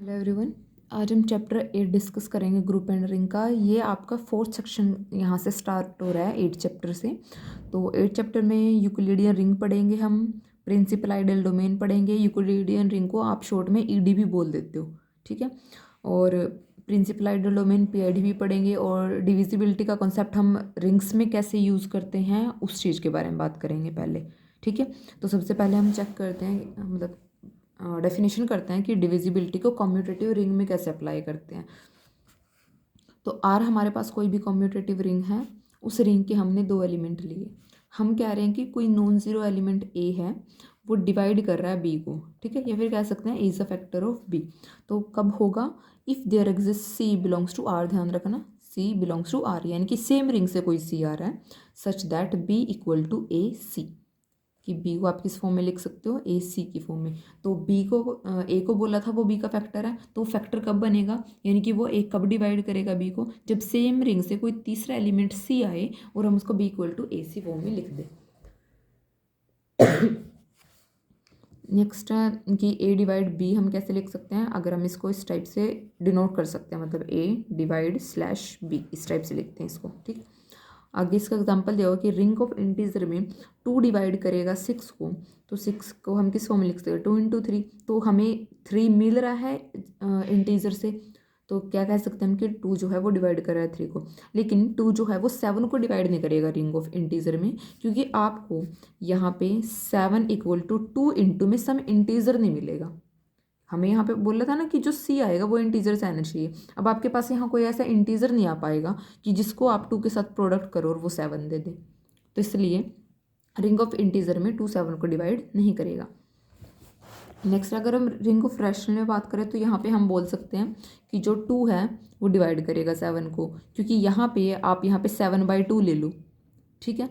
Hello everyone. आज हम chapter 8 discuss करेंगे ग्रुप एंड रिंग का। ये आपका फोर्थ सेक्शन यहाँ से स्टार्ट हो रहा है 8 चैप्टर से। तो 8 चैप्टर में यूक्लिडियन रिंग पढ़ेंगे हम, प्रिंसिपल आइडियल डोमेन पढ़ेंगे। यूक्लिडियन रिंग को आप शॉर्ट में ईडी भी बोल देते हो, ठीक है। और प्रिंसिपल आइडियल डोमेन पीआईडी भी पढ़ेंगे। और डिविजिबिलिटी का कॉन्सेप्ट हम रिंग्स में कैसे यूज़ करते हैं उस चीज़ के बारे में बात करेंगे पहले, ठीक है। तो सबसे पहले हम चेक करते हैं, मतलब डेफिनेशन करते हैं कि डिविजिबिलिटी को कम्यूटेटिव रिंग में कैसे अप्लाई करते हैं। तो आर हमारे पास कोई भी कम्यूटेटिव रिंग है, उस रिंग के हमने दो एलिमेंट लिए। हम कह रहे हैं कि कोई नॉन ज़ीरो एलिमेंट ए है, वो डिवाइड कर रहा है बी को, ठीक है। या फिर कह सकते हैं A is a factor of B. तो कब होगा? If there exist C belongs to R, ध्यान रखना सी बिलोंग्स टू आर, यानी कि सेम रिंग से कोई सी आ रहा है, such that B equal to A C. कि बी को आप किस फॉर्म में लिख सकते हो? ए सी की फॉर्म में। तो बी को ए को बोला था वो बी का फैक्टर है, तो फैक्टर कब बनेगा? यानी कि वो ए कब डिवाइड करेगा बी को? जब सेम रिंग से कोई तीसरा एलिमेंट सी आए और हम उसको B equal to A C form में लिख दें। नेक्स्ट है कि ए डिवाइड बी हम कैसे लिख सकते हैं? अगर हम इसको इस टाइप से डिनोट कर सकते हैं, मतलब ए डिवाइड स्लैश बी, इस टाइप से लिखते हैं इसको, ठीक। आगे इसका एग्जांपल दिया होगा कि रिंग ऑफ इंटीजर में 2 डिवाइड करेगा 6 को, तो 6 को हम किस फॉर्म में लिख सकते हैं? 2 इंटू 3। तो हमें 3 मिल रहा है इंटीजर से, तो क्या कह सकते हैं हम कि 2 जो है वो डिवाइड कर रहा है 3 को। लेकिन 2 जो है वो 7 को डिवाइड नहीं करेगा रिंग ऑफ इंटीजर में, क्योंकि आपको यहाँ पे 7 इक्वल टू 2 इंटू में सम इंटीजर नहीं मिलेगा। हमें यहाँ पे बोला था ना कि जो सी आएगा वो इंटीजर से आना चाहिए। अब आपके पास यहाँ कोई ऐसा इंटीजर नहीं आ पाएगा कि जिसको आप 2 के साथ प्रोडक्ट करो और वो 7 दे दे। तो इसलिए रिंग ऑफ इंटीजर में 2 7 को डिवाइड नहीं करेगा। नेक्स्ट, अगर हम रिंग ऑफ रैशनल में बात करें तो यहाँ पे हम बोल सकते हैं कि जो 2 है वो डिवाइड करेगा 7 को, क्योंकि यहाँ पे आप यहाँ पे 7/2 ले लो, ठीक है।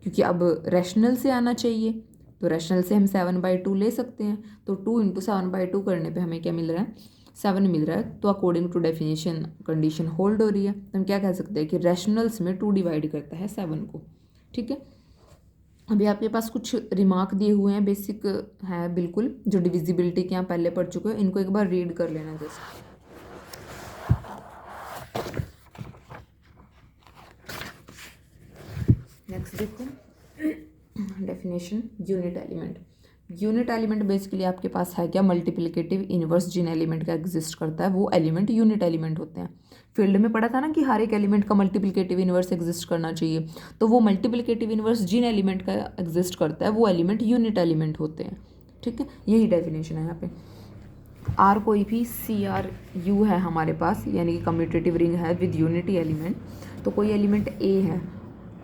क्योंकि अब रैशनल से आना चाहिए, तो रैशनल से हम 7/2 ले सकते हैं। तो 2 इंटू 7/2 करने पे हमें क्या मिल रहा है? 7 मिल रहा है। तो according to definition condition hold हो रही है। तो हम क्या कह सकते हैं कि रैशनल्स में 2 डिवाइड करता है 7 को, ठीक है। अभी आपके पास कुछ रिमार्क दिए हुए हैं, बेसिक है बिल्कुल, जो डिविजिबिलिटी के यहाँ पहले पढ़ चुके हो, इनको एक बार रीड कर लेना जस्ट। नेक्स्ट देखते हैं definition unit element. Unit element basically आपके पास है क्या? मल्टीप्लिकेटिव इनवर्स जिन एलिमेंट का एग्जिस्ट करता है वो एलिमेंट यूनिट एलिमेंट होते हैं। फील्ड में पढ़ा था ना कि हर एक एलिमेंट का मल्टीप्लिकेटिव इनवर्स एग्जिस्ट करना चाहिए, तो वो मल्टीप्लिकेटिव इनवर्स जिन एलिमेंट का एग्जिस्ट करता है वो एलिमेंट यूनिट एलिमेंट होते हैं, ठीक है। यही डेफिनेशन है यहाँ पे। आर कोई भी सी आर यू है हमारे पास, यानी कि कम्यूटेटिव रिंग है विद यूनिटी एलिमेंट। तो कोई एलिमेंट ए है,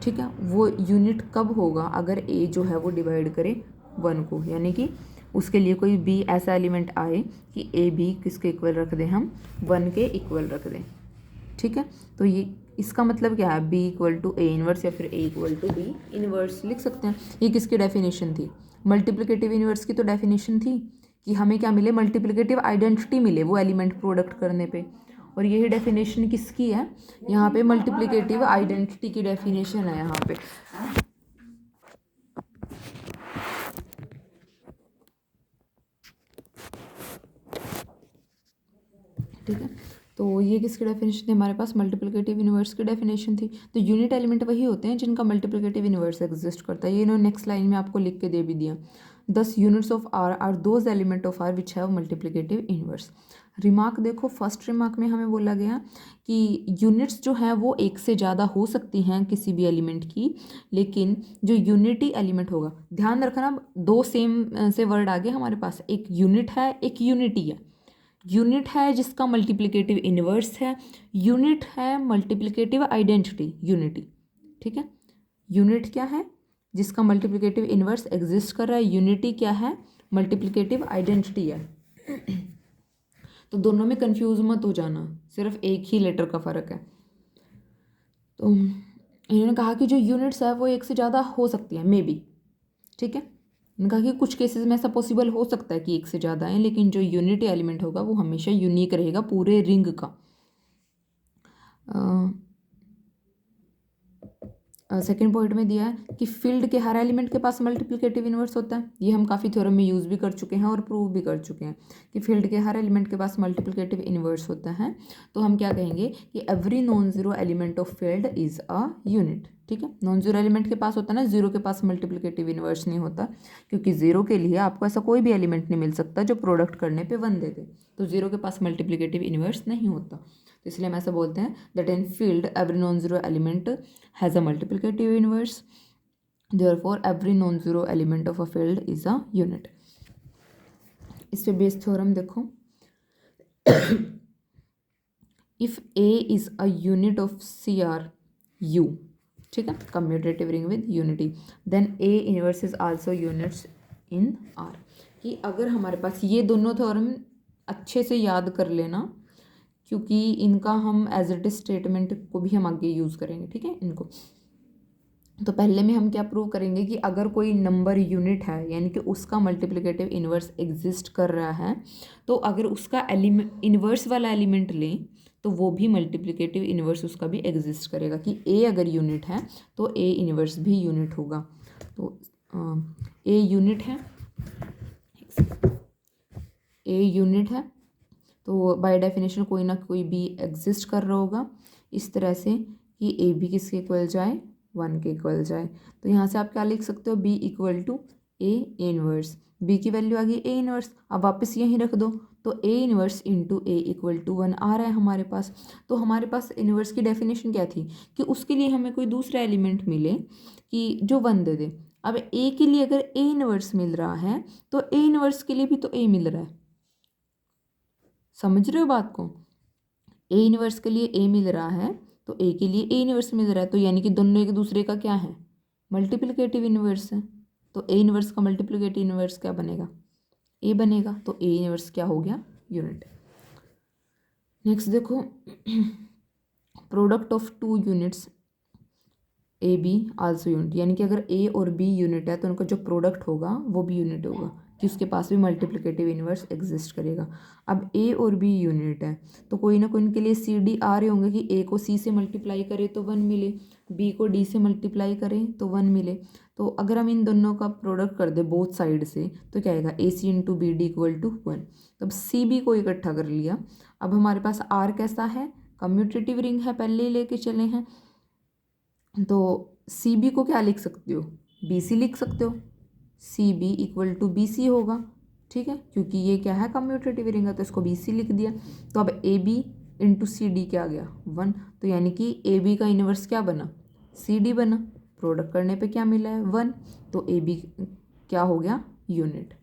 ठीक है, वो यूनिट कब होगा? अगर ए जो है वो डिवाइड करे 1 को, यानी कि उसके लिए कोई बी ऐसा एलिमेंट आए कि ए बी किसके इक्वल रख दें? हम 1 के इक्वल रख दें, ठीक है। तो ये इसका मतलब क्या है? B equal to A inverse या फिर A equal to B inverse लिख सकते हैं। ये किसकी डेफिनेशन थी? मल्टीप्लिकेटिव इनवर्स की तो डेफिनेशन थी कि हमें क्या मिले? मल्टीप्लिकेटिव आइडेंटिटी मिले वो एलिमेंट प्रोडक्ट करने पे। और यही डेफिनेशन किसकी है? यहाँ पे मल्टीप्लिकेटिव आइडेंटिटी की डेफिनेशन है यहाँ पे। ठीक है, तो ये किसकी डेफिनेशन थी? हमारे पास मल्टीप्लिकेटिव इनवर्स की डेफिनेशन थी। तो यूनिट एलिमेंट वही होते हैं जिनका मल्टीप्लिकेटिव इनवर्स एग्जिस्ट करता है। ये इन्होंने नेक्स्ट लाइन में आपको लिख के दे भी दिया। 10 units of R those element of R which have multiplicative inverse. Remark देखो, फर्स्ट रिमार्क में हमें बोला गया कि यूनिट्स जो हैं वो एक से ज़्यादा हो सकती हैं किसी भी एलिमेंट की, लेकिन जो यूनिटी एलिमेंट होगा, ध्यान रखना दो सेम से वर्ड आ गए हमारे पास, एक यूनिट है एक यूनिटी है। यूनिट है जिसका मल्टीप्लिकेटिव इनवर्स है, यूनिट है मल्टीप्लिकेटिव आइडेंटिटी यूनिटी, ठीक है। यूनिट क्या है? जिसका मल्टीप्लिकेटिव इनवर्स एग्जिस्ट कर रहा है। यूनिटी क्या है? मल्टीप्लिकेटिव आइडेंटिटी है। तो दोनों में कंफ्यूज मत हो जाना, सिर्फ एक ही लेटर का फ़र्क है। तो इन्होंने कहा कि जो यूनिट्स है वो एक से ज़्यादा हो सकती है, मे बी, ठीक है। उन्होंने कहा कि कुछ केसेस में ऐसा पॉसिबल हो सकता है कि एक से ज़्यादा है, लेकिन जो यूनिटी एलिमेंट होगा वो हमेशा यूनिक रहेगा पूरे रिंग का। सेकेंड पॉइंट में दिया है कि फील्ड के हर एलिमेंट के पास मल्टीप्लिकेटिव इन्वर्स होता है। ये हम काफ़ी थ्योरम में यूज़ भी कर चुके हैं और प्रूव भी कर चुके हैं कि फील्ड के हर एलिमेंट के पास मल्टीप्लिकेटिव इन्वर्स होता है। तो हम क्या कहेंगे कि every non zero element of field is a unit. ठीक है, नॉन जीरो एलिमेंट के पास होता है ना, जीरो के पास मल्टीप्लिकेटिव इन्वर्स नहीं होता, क्योंकि जीरो के लिए आपको ऐसा कोई भी एलिमेंट नहीं मिल सकता जो प्रोडक्ट करने पे 1 दे दे, तो जीरो के पास मल्टीप्लिकेटिव इन्वर्स नहीं होता। तो इसलिए हम ऐसा बोलते हैं that in field every non zero element has a multiplicative inverse, therefore every non zero element of a field is a unit. इस पे बेस थ्योरम देखो, if A is a unit of C R U, ठीक है, commutative ring with unity, then A inverse is also units in R. कि अगर हमारे पास ये दोनों थ्योरम अच्छे से याद कर लेना, क्योंकि इनका हम एज इट इज स्टेटमेंट को भी हम आगे यूज़ करेंगे। ठीक है, इनको तो पहले में हम क्या प्रूव करेंगे कि अगर कोई नंबर यूनिट है यानी कि उसका मल्टीप्लिकेटिव इन्वर्स एग्जिस्ट कर रहा है, तो अगर उसका एलिमेंट इन्वर्स वाला एलिमेंट लें तो वो भी मल्टीप्लिकेटिव इन्वर्स उसका भी एग्जिस्ट करेगा। कि ए अगर यूनिट है तो ए इन्वर्स भी यूनिट होगा। तो ए यूनिट है, ए यूनिट है तो बाय डेफिनेशन कोई ना कोई बी एग्जिस्ट कर रहा होगा, इस तरह से कि ए बी किसके इक्वल जाए, 1 के इक्वल जाए। तो यहाँ से आप क्या लिख सकते हो, B equal to A inverse, B की वैल्यू आ गई ए इनवर्स, अब वापस यहीं रख दो तो A inverse into A equal to 1 आ रहा है हमारे पास। तो हमारे पास इनवर्स की डेफिनेशन क्या थी कि उसके लिए हमें कोई दूसरा एलिमेंट मिले कि जो 1 दे दे। अब ए के लिए अगर ए इनवर्स मिल रहा है तो ए इनवर्स के लिए भी तो ए मिल रहा है, समझ रहे हो बात को। ए इनवर्स के लिए ए मिल रहा है तो ए के लिए ए इनवर्स मिल रहा है, तो यानी कि दोनों एक दूसरे का क्या है, मल्टीप्लिकेटिव इनवर्स है। तो ए इनवर्स का मल्टीप्लिकेटिव इनवर्स क्या बनेगा, ए बनेगा, तो ए इनवर्स क्या हो गया, यूनिट। नेक्स्ट देखो, product of 2 units A be also unit, यानी कि अगर ए और बी यूनिट है तो उनका जो प्रोडक्ट होगा वो भी यूनिट होगा, कि उसके पास भी मल्टीप्लिकेटिव इन्वर्स एग्जिस्ट करेगा। अब ए और बी यूनिट है तो कोई ना कोई इनके लिए सी डी आ रहे होंगे कि ए को सी से मल्टीप्लाई करे तो 1 मिले, बी को डी से मल्टीप्लाई करें तो 1 मिले। तो अगर हम इन दोनों का प्रोडक्ट कर दे बोथ साइड से तो क्या आएगा, A C into B D equal to 1। तो अब सी बी को इकट्ठा कर लिया। अब हमारे पास आर कैसा है, कम्यूटेटिव रिंग है, पहले ही लेके चले हैं, तो सी बी को क्या लिख सकते हो, बी सी लिख सकते हो, C B equal to B C होगा। ठीक है, क्योंकि ये क्या है, कम्यूटेटिव रिंग है तो इसको बी सी लिख दिया। तो अब A B into C D क्या आ गया, 1। तो यानी कि ए बी का इन्वर्स क्या बना, सी डी बना, प्रोडक्ट करने पे क्या मिला है, 1। तो ए बी क्या हो गया, यूनिट।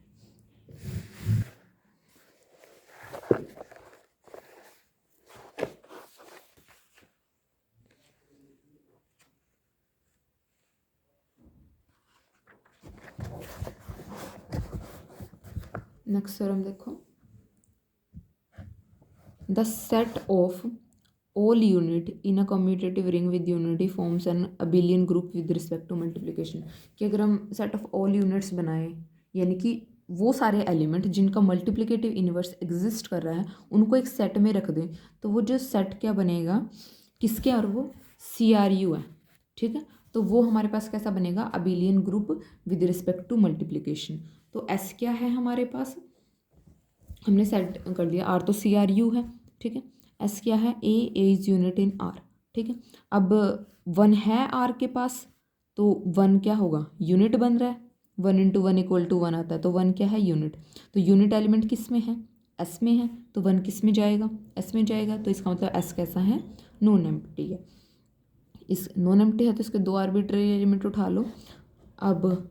नेक्स्ट थ्योरम देखो, the set of all unit in a commutative ring with unity forms an abelian group with respect to multiplication. कि अगर हम सेट ऑफ ऑल यूनिट्स बनाए, यानी कि वो सारे एलिमेंट जिनका मल्टीप्लिकेटिव इन्वर्स एग्जिस्ट कर रहा है उनको एक सेट में रख दें, तो वो जो सेट क्या बनेगा, किसके, और वो सी आर यू है। ठीक है, तो वो हमारे पास कैसा बनेगा, abelian group with respect to multiplication. तो एस क्या है हमारे पास, हमने सेट कर दिया, आर तो सी आर यू है। ठीक है, एस क्या है, ए इज यूनिट इन आर। ठीक है, अब 1 है आर के पास तो 1 क्या होगा, यूनिट बन रहा है, 1 इंटू 1 इक्वल टू 1 आता है, तो 1 क्या है, यूनिट। तो यूनिट एलिमेंट किस में है, एस में है, तो 1 किस में जाएगा, एस में जाएगा। तो इसका मतलब एस कैसा है, नॉन एम्प्टी है। इस नॉन एम्प्टी है तो इसके 2 आर्बिट्रेरी एलिमेंट उठा लो। अब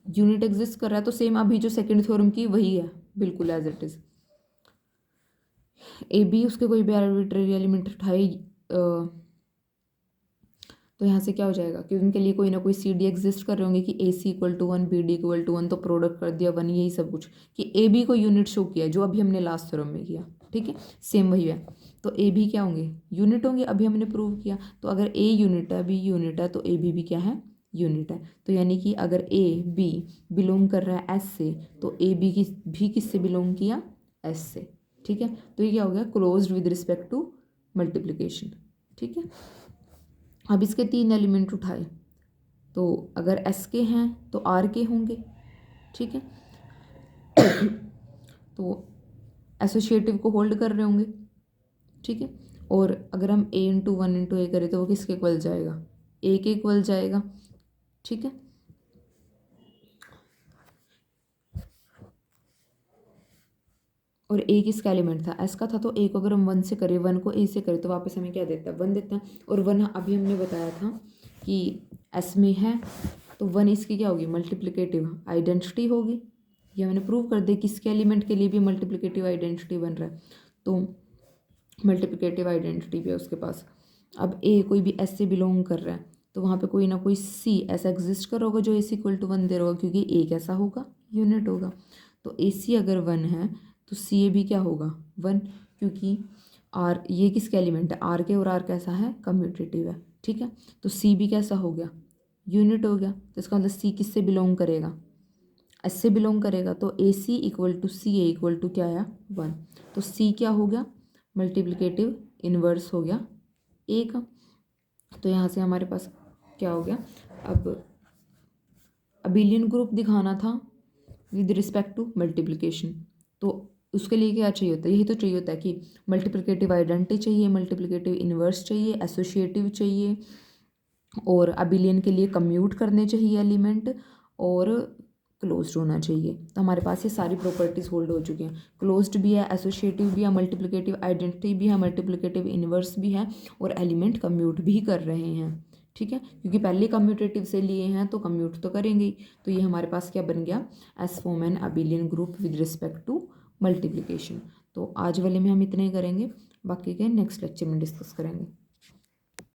यूनिट एग्जिस्ट कर रहा है तो सेम अभी जो सेकंड थ्योरम की वही है, बिल्कुल as it is. A B उसके कोई भी आर्बिट्रेरी एलिमेंट उठाए तो यहाँ से क्या हो जाएगा कि उनके लिए कोई ना कोई सी डी एग्जिस्ट कर रहे होंगे कि A C equal to 1 B D equal to 1, तो प्रोडक्ट कर दिया 1, यही सब कुछ कि ए बी को यूनिट शो किया जो अभी हमने लास्ट थ्योरम में किया। ठीक है, सेम वही है। तो ए बी क्या होंगे, यूनिट होंगे, अभी हमने प्रूव किया। तो अगर ए यूनिट है, बी यूनिट है, तो ए बी भी क्या है, यूनिट है। तो यानी कि अगर ए बी बिलोंग कर रहा है एस से तो ए बी भी किससे बिलोंग किया, एस से। ठीक है, तो ये क्या हो गया, closed with respect to multiplication. ठीक है, अब इसके 3 एलिमेंट उठाए तो अगर एस के हैं तो आर के होंगे, ठीक है। तो एसोसिएटिव को होल्ड कर रहे होंगे, ठीक है। और अगर हम a इंटू 1 इंटू ए करें तो वो किसके इक्वल जाएगा, ए के इक्वल जाएगा, ठीक है। और ए किसका एलिमेंट था, एस का था, तो ए को अगर हम 1 से करें, 1 को ए से करें तो वापस हमें क्या देता है, 1 देता है। और 1 अभी हमने बताया था कि एस में है, तो 1 इसकी क्या होगी, मल्टीप्लिकेटिव आइडेंटिटी होगी। ये मैंने प्रूव कर दिया किसके एलिमेंट के लिए भी मल्टीप्लिकेटिव आइडेंटिटी बन रहा है, तो मल्टीप्लिकेटिव आइडेंटिटी भी है उसके पास। अब ए कोई भी एस से बिलोंग कर रहा है तो वहाँ पे कोई ना कोई सी ऐसा एग्जिस्ट कर होगा जो ए सी इक्वल टू 1 दे रहा होगा, क्योंकि ए कैसा होगा, यूनिट होगा। तो ए सी अगर 1 है तो सी ए भी क्या होगा, 1, क्योंकि आर ये किसके एलिमेंट है, आर के, और आर कैसा है, कम्यूटेटिव है, ठीक है। तो सी भी कैसा हो गया, यूनिट हो गया। तो इसका मतलब सी किससे बिलोंग करेगा, एस से बिलोंग करेगा। तो A C equal to C A equal to क्या आया, 1। तो सी क्या हो गया, मल्टीप्लिकेटिव इन्वर्स हो गया ए का। तो यहाँ से हमारे पास क्या हो गया, अब अबिलियन ग्रुप दिखाना था विद रिस्पेक्ट टू मल्टीप्लिकेशन। तो उसके लिए क्या चाहिए होता है, यही तो चाहिए होता है कि मल्टीप्लिकेटिव आइडेंटिटी चाहिए, मल्टीप्लिकेटिव इन्वर्स चाहिए, एसोसिएटिव चाहिए, और अबिलियन के लिए कम्यूट करने चाहिए एलिमेंट, और क्लोज्ड होना चाहिए। तो हमारे पास ये सारी प्रॉपर्टीज़ होल्ड हो चुकी हैं, क्लोज्ड भी है, एसोसिएटिव भी है, मल्टीप्लिकेटिव आइडेंटिटी भी है, मल्टीप्लिकेटिव इन्वर्स भी है, और एलिमेंट कम्यूट भी कर रहे हैं, ठीक है। क्योंकि पहले कम्यूटेटिव से लिए हैं तो कम्यूट तो करेंगे ही। तो ये हमारे पास क्या बन गया, S form an abelian group with respect to multiplication. तो आज वाले में हम इतने ही करेंगे, बाकी के नेक्स्ट लेक्चर में डिस्कस करेंगे।